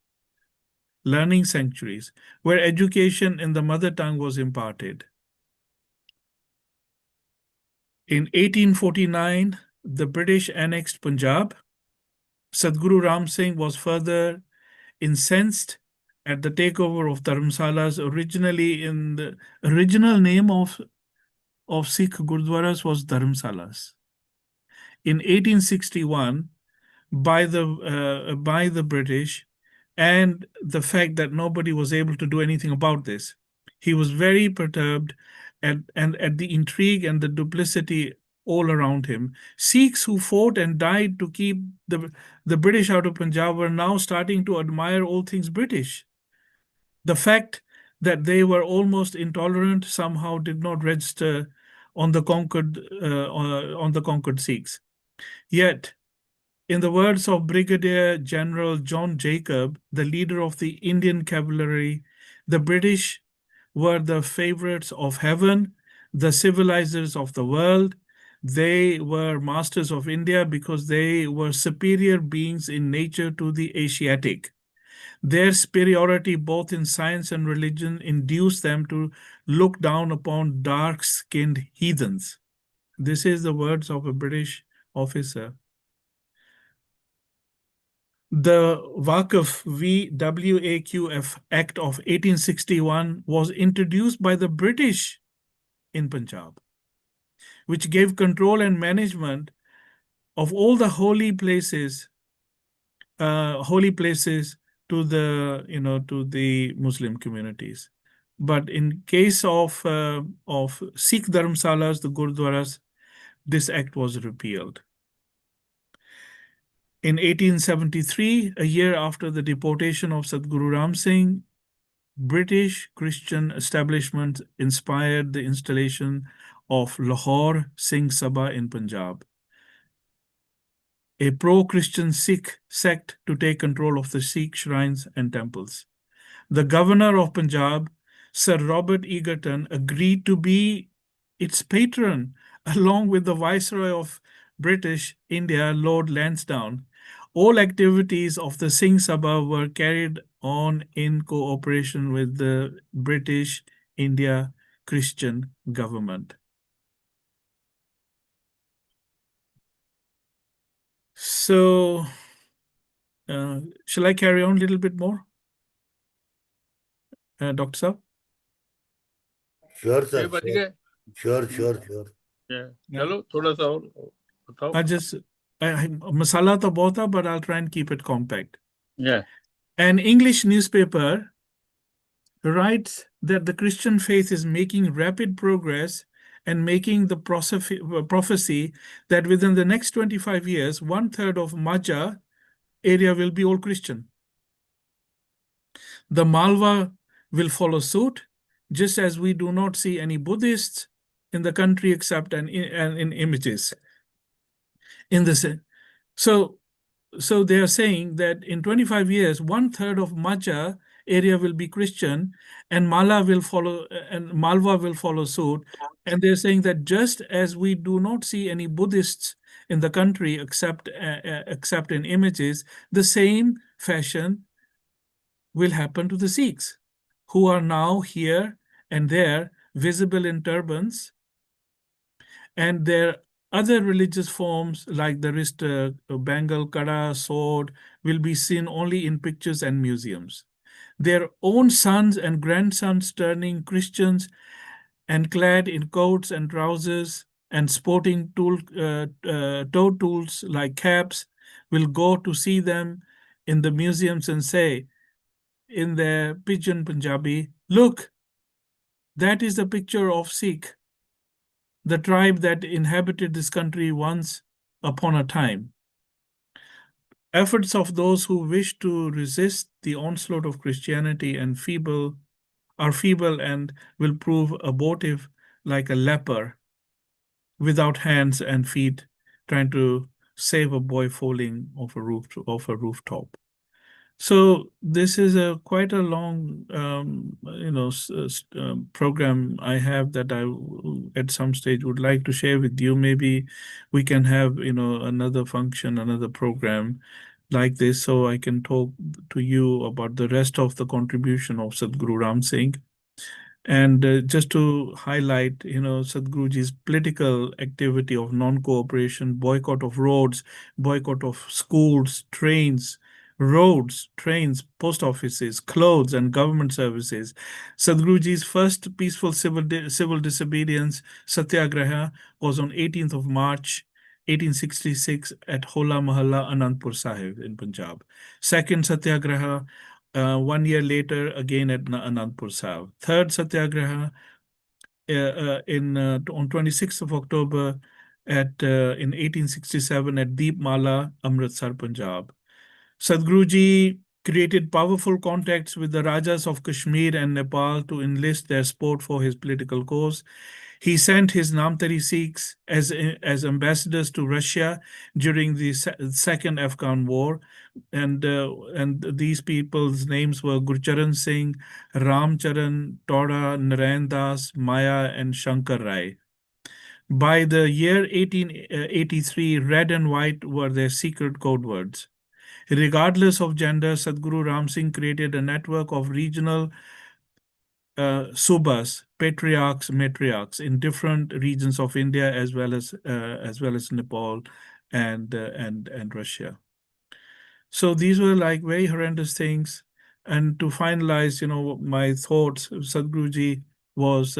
learning sanctuaries, where education in the mother tongue was imparted. In 1849, the British annexed Punjab. Sadhguru Ram Singh was further incensed at the takeover of Dharamsalas. Originally, in the original name of Sikh Gurdwaras was Dharamsalas. In 1861, by the British, and the fact that nobody was able to do anything about this, he was very perturbed at the intrigue and the duplicity all around him. Sikhs who fought and died to keep the British out of Punjab were now starting to admire all things British. The fact that they were almost intolerant somehow did not register on the conquered Sikhs. Yet, in the words of Brigadier General John Jacob, the leader of the Indian cavalry, the British were the favorites of heaven, the civilizers of the world. They were masters of India because they were superior beings in nature to the Asiatic. Their superiority, both in science and religion, induced them to look down upon dark-skinned heathens. This is the words of a British officer. The Waqf VWAQF Act of 1861 was introduced by the British in Punjab, which gave control and management of all the holy places to the Muslim communities. But in case of Sikh dharamsalas, the gurdwaras, this act was repealed. In 1873, a year after the deportation of Satguru Ram Singh, British Christian establishments inspired the installation of Lahore Singh Sabha in Punjab, a pro-Christian Sikh sect to take control of the Sikh shrines and temples. The governor of Punjab, Sir Robert Egerton, agreed to be its patron, along with the Viceroy of British India, Lord Lansdowne. All activities of the Singh Sabha were carried on in cooperation with the British India Christian government. So, shall I carry on a little bit more, Dr. Saab? Sure, sir. ये बच गए Sure. चलो थोड़ा सा और बताओ. Masala to bahut, but I'll try and keep it compact. Yeah. An English newspaper writes that the Christian faith is making rapid progress and making the prophecy that within the next 25 years, 1/3 of Majha area will be all Christian. The Malwa will follow suit, just as we do not see any Buddhists in the country except in images. So they are saying that in 25 years, 1/3 of Majha area will be Christian, and Malwa will follow suit. And they're saying that just as we do not see any Buddhists in the country except in images, the same fashion will happen to the Sikhs, who are now here and there, visible in turbans, and their other religious forms like the wrist bangle, kada, sword will be seen only in pictures and museums. Their own sons and grandsons turning Christians and clad in coats and trousers and sporting toe tools like caps will go to see them in the museums and say in their pidgin Punjabi, "Look, that is the picture of Sikh, the tribe that inhabited this country once upon a time." Efforts of those who wish to resist the onslaught of Christianity are feeble and will prove abortive, like a leper without hands and feet trying to save a boy falling off a rooftop. So this is quite a long, program I have that I at some stage would like to share with you. Maybe we can have, another function, another program like this, so I can talk to you about the rest of the contribution of Satguru Ram Singh. And just to highlight, Sadhguruji's political activity of non-cooperation, boycott of roads, boycott of schools, trains, post offices, clothes, and government services. Sadhguruji's first peaceful civil disobedience, Satyagraha, was on 18th of March, 1866 at Hola Mahalla, Anandpur Sahib in Punjab. Second Satyagraha, 1 year later, again at Anandpur Sahib. Third Satyagraha on 26th of October in 1867 at Deepmala, Amritsar, Punjab. Sadhguruji created powerful contacts with the Rajas of Kashmir and Nepal to enlist their support for his political cause. He sent his Namtari Sikhs as ambassadors to Russia during the Second Afghan War, and these people's names were Gurcharan Singh, Ramcharan, Toda, Narayan Das, Maya, and Shankar Rai. By the year 1883, red and white were their secret code words. Regardless of gender, Satguru Ram Singh created a network of regional subas, patriarchs, matriarchs in different regions of India as well as Nepal and Russia. So these were like very horrendous things. And to finalize, my thoughts, Sadhguruji was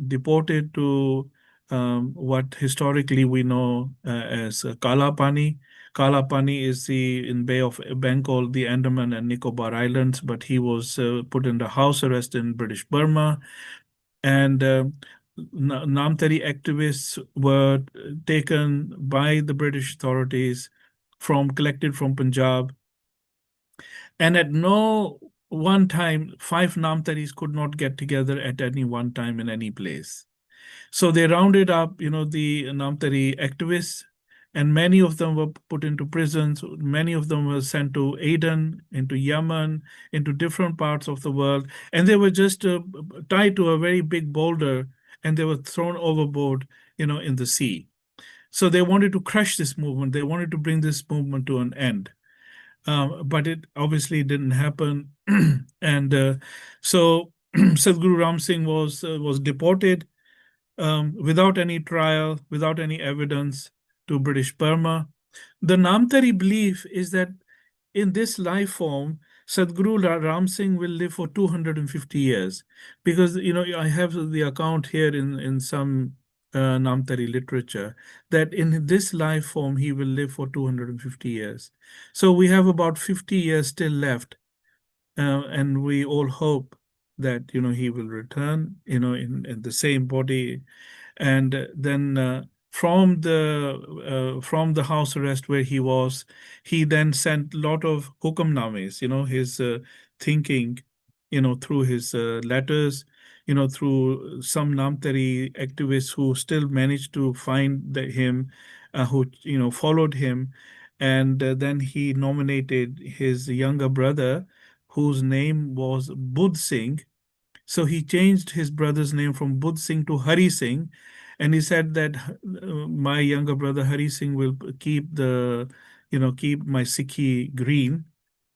deported to what historically we know as Kala Pani, Kalapani is in Bay of Bengal, the Andaman and Nicobar Islands, but he was put under house arrest in British Burma. And Namtari activists were taken by the British authorities collected from Punjab. And at no one time, 5 Namtaris could not get together at any one time in any place. So they rounded up, the Namtari activists, and many of them were put into prisons. Many of them were sent to Aden, into Yemen, into different parts of the world. And they were just tied to a very big boulder, and they were thrown overboard, in the sea. So they wanted to crush this movement. They wanted to bring this movement to an end. But it obviously didn't happen. And so Sadhguru Ram Singh was deported without any trial, without any evidence, to British Burma. The Namtari belief is that in this life form, Sadhguru Ram Singh will live for 250 years. Because, I have the account here in some Namtari literature that in this life form, he will live for 250 years. So we have about 50 years still left. And we all hope that, he will return, in the same body. And then from the house arrest where he was, he then sent a lot of hukamnames, his thinking, through his letters, through some Namtari activists who still managed to find him, who followed him. And then he nominated his younger brother, whose name was Budh Singh. So he changed his brother's name from Budh Singh to Hari Singh, and he said that my younger brother Hari Singh will keep keep my Sikhi green,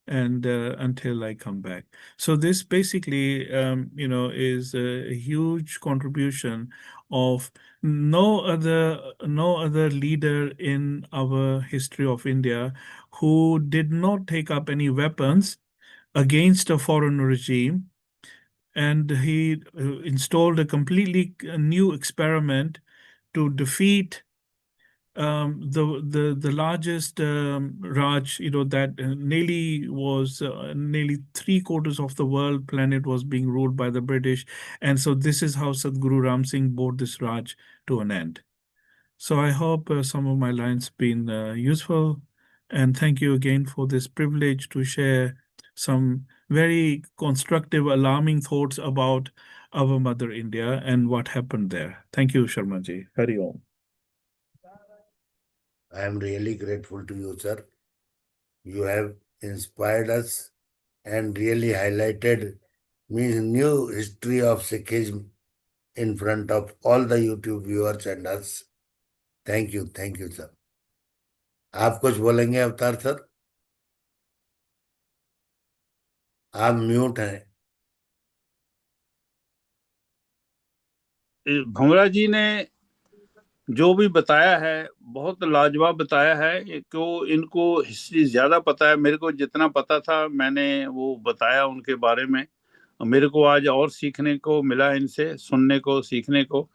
and until I come back. So this basically, is a huge contribution of no other leader in our history of India who did not take up any weapons against a foreign regime, and he installed a completely new experiment to defeat the largest Raj, that nearly 3/4 of the world planet was being ruled by the British. And so this is how Sadhguru Ram Singh brought this Raj to an end. So I hope some of my lines been useful, and thank you again for this privilege to share some very constructive, alarming thoughts about our mother India and what happened there. Thank you, Sharma ji. Hari Om. I am really grateful to you, sir. You have inspired us and really highlighted new history of Sikhism in front of all the YouTube viewers and us. Thank you, sir. आप कुछ बोलेंगे अवतार sir? आप mute हैं. भंवरा जी ने जो भी बताया है बहुत लाजवाब बताया है कि इनको हिस्ट्री ज्यादा पता है. मेरे को जितना पता था मैंने वो बताया उनके बारे में. मेरे को आज और सीखने को मिला, इनसे सुनने को, सीखने को.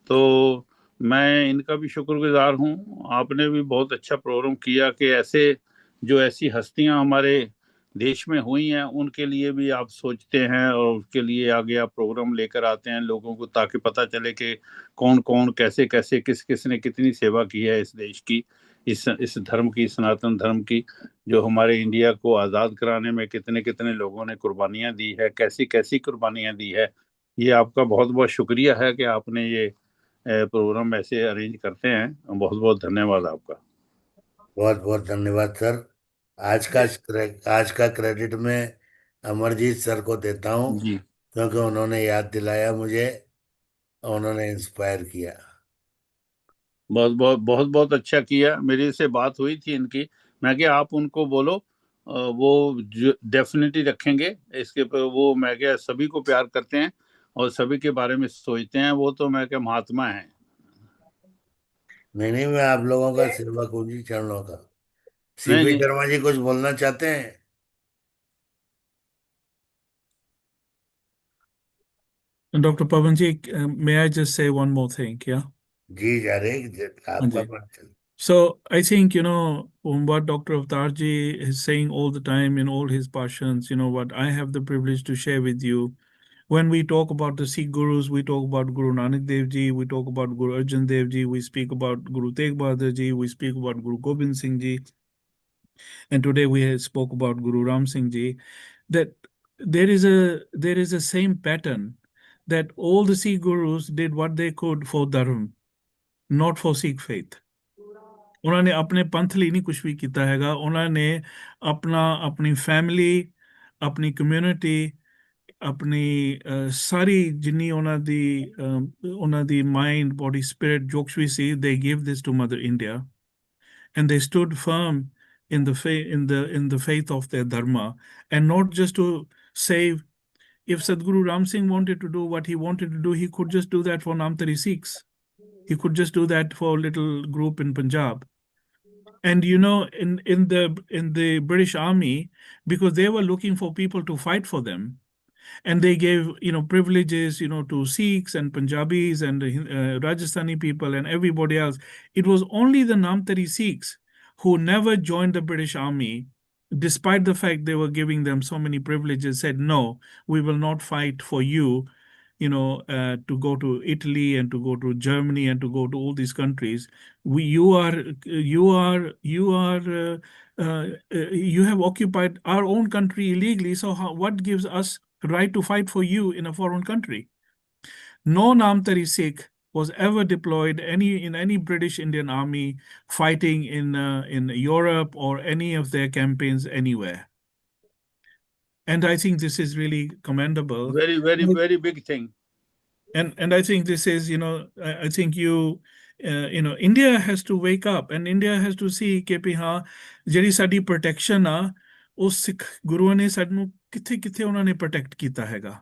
तो मैं इनका भी शुक्रगुजार हूँ. आपने भी बहुत अच्छा प्रोग्राम किया कि ऐसी हस्तियां हमारे देश में हुई हैं उनके लिए भी आप सोचते हैं और उसके लिए आगे आप प्रोग्राम लेकर आते हैं लोगों को, ताकि पता चले कि कौन कौन कैसे कैसे किस किस ने कितनी सेवा की है इस देश की, इस धर्म की, सनातन धर्म की, जो हमारे इंडिया को आज़ाद कराने में कितने कितने लोगों ने कुर्बानियां दी है, कैसी कैसी कुर्बानियां दी है. ये आपका बहुत बहुत शुक्रिया है कि आपने ये प्रोग्राम ऐसे अरेंज करते हैं. बहुत बहुत धन्यवाद आपका. बहुत बहुत धन्यवाद सर. आज का क्रेडिट मैं अमरजीत सर को देता हूँ, जी, क्योंकि उन्होंने याद दिलाया मुझे, उन्होंने इंस्पायर किया. बहुत बहुत बहुत बहुत अच्छा किया. मेरे से बात हुई थी इनकी, मैं क्या आप उनको बोलो, वो डेफिनेटली रखेंगे इसके पर. वो मैं क्या सभी को प्यार करते हैं और सभी के बारे में सोचते हैं. वो तो मैं क्या महात्मा है. नहीं, मैं आप लोगों का सेवक हूँ जी, चरणों का. नहीं सीपी नहीं, शर्मा जी कुछ बोलना चाहते हैं? And Dr. Pawan ji, may I just say one more thing? Yeah. जी जा रहे हाँ आपका जी. मन चल. So I think, what Dr. Avtarji is saying all the time in all his passions, what I have the privilege to share with you. When we talk about the Sikh gurus, we talk about Guru Nanak Dev Ji, we talk about Guru Arjan Dev Ji, we speak about Guru Tegh Bahadur Ji, we speak about Guru Gobind Singh Ji, and today we spoke about Guru Ram Singh Ji. That there is a same pattern, that all the Sikh gurus did what they could for Dharma, not for Sikh faith. ਉਹਨਾਂ ਨੇ ਆਪਣੇ ਪੰਥ ਲਈ ਨਹੀਂ ਕੁਝ ਵੀ ਕੀਤਾ ਹੈਗਾ। ਉਹਨਾਂ ਨੇ ਆਪਣੀ ਫੈਮਿਲੀ, ਆਪਣੀ ਕਮਿਊਨਿਟੀ, ਆਪਣੀ ਸਾਰੀ ਜਿੰਨੀ ਉਹਨਾਂ ਦੀ ਮਾਈਂਡ, ਬੋਡੀ, ਸਪਿਰਿਟ ਜੋ ਕੁਛ ਵੀ ਸੀ, they gave this to Mother India, and they stood firm in the faith of their dharma, and not just to save. If Sadguru Ram Singh wanted to do what he wanted to do, he could just do that for Namtari Sikhs. He could just do that for a little group in Punjab. And in the British Army, because they were looking for people to fight for them, and they gave privileges to Sikhs and Punjabis and Rajasthani people and everybody else. It was only the Namtari Sikhs who never joined the British Army, despite the fact they were giving them so many privileges, said, no, we will not fight for you, to go to Italy and to go to Germany and to go to all these countries. You have occupied our own country illegally. So what gives us right to fight for you in a foreign country? No Namtari Sikh was ever deployed in any British Indian Army fighting in Europe or any of their campaigns anywhere. And I think this is really commendable. Very, very, very big thing. And I think this is, I think India has to wake up, and India has to see ਕਿ ਵੀ ਹਾਂ ਜਿਹੜੀ ਸਾਡੀ protection ਆ, ਉਹ ਸਿੱਖ ਗੁਰੂਆਂ ਨੇ ਸਾਨੂੰ ਕਿੱਥੇ ਉਹਨਾਂ ਨੇ ਪ੍ਰੋਟੈਕਟ ਕੀਤਾ ਹੈਗਾ।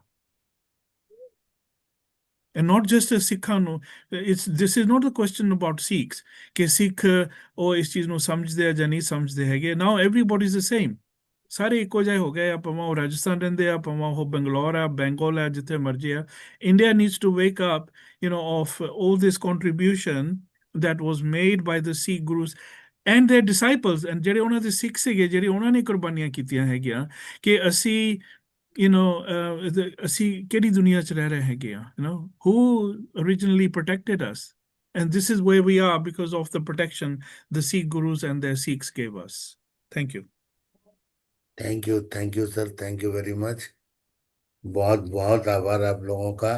And not just Sikhan ਨੂੰ, this is not a question about Sikhs ਕਿ ਸਿੱਖ ਉਹ ਇਸ ਚੀਜ਼ ਨੂੰ ਸਮਝਦੇ ਆ ਜਾਂ ਨਹੀਂ ਸਮਝਦੇ ਹੈਗੇ। Now everybody is the same. ਸਾਰੇ ਇੱਕੋ ਜਿਹੇ ਹੋ ਗਏ ਆ, ਭਾਵੇਂ ਉਹ ਰਾਜਸਥਾਨ ਰਹਿੰਦੇ ਆ, ਭਾਵੇਂ ਉਹ ਬੰਗਲੌਰ ਆ, ਬੈਂਗਲ ਆ, ਜਿੱਥੇ ਮਰਜ਼ੀ ਆ। India needs to wake up, of all this contribution that was made by the Sikh gurus and their disciples, and ਜਿਹੜੇ ਉਹਨਾਂ ਦੇ ਸਿੱਖ ਸੀਗੇ, ਜਿਹੜੇ ਉਹਨਾਂ ਨੇ ਕੁਰਬਾਨੀਆਂ ਕੀਤੀਆਂ ਹੈਗੀਆਂ ਕਿ ਅਸੀਂ ਅਸੀਂ ਕਿਹੜੀ ਦੁਨੀਆ 'ਚ ਰਹਿ ਰਹੇ ਹੈਗੇ ਆ, who originally protected us. And this is where we are because of the protection the Sikh gurus and their Sikhs gave us. Thank you. Thank you sir, thank you very much. बहुत बहुत आभार आप लोगों का।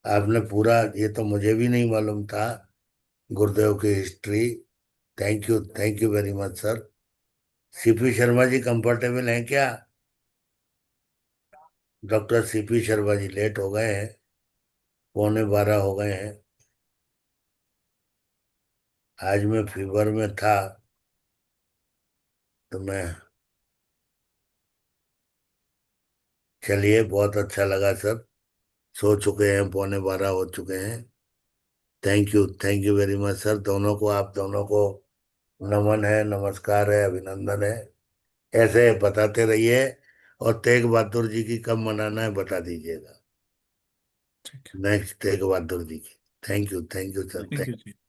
आपने पूरा, ये तो मुझे भी नहीं मालूम था, गुरुदेव की history. Thank you very much sir. CP Sharma ji comfortable हैं क्या? Doctor CP Sharma ji late हो गए हैं, 11:15 हो गए हैं। आज मैं फीवर में था, तो मैं, चलिए, बहुत अच्छा लगा सर। सो चुके हैं, 11:15 हो चुके हैं। Thank you very much sir. दोनों को, आप दोनों को नमन है, नमस्कार है, अभिनंदन है। ऐसे बताते रहिए, और तेग बहादुर जी की कब मनाना है बता दीजिएगा। नेक्स्ट तेग बहादुर जी की। Thank you sir. Thank you, ji.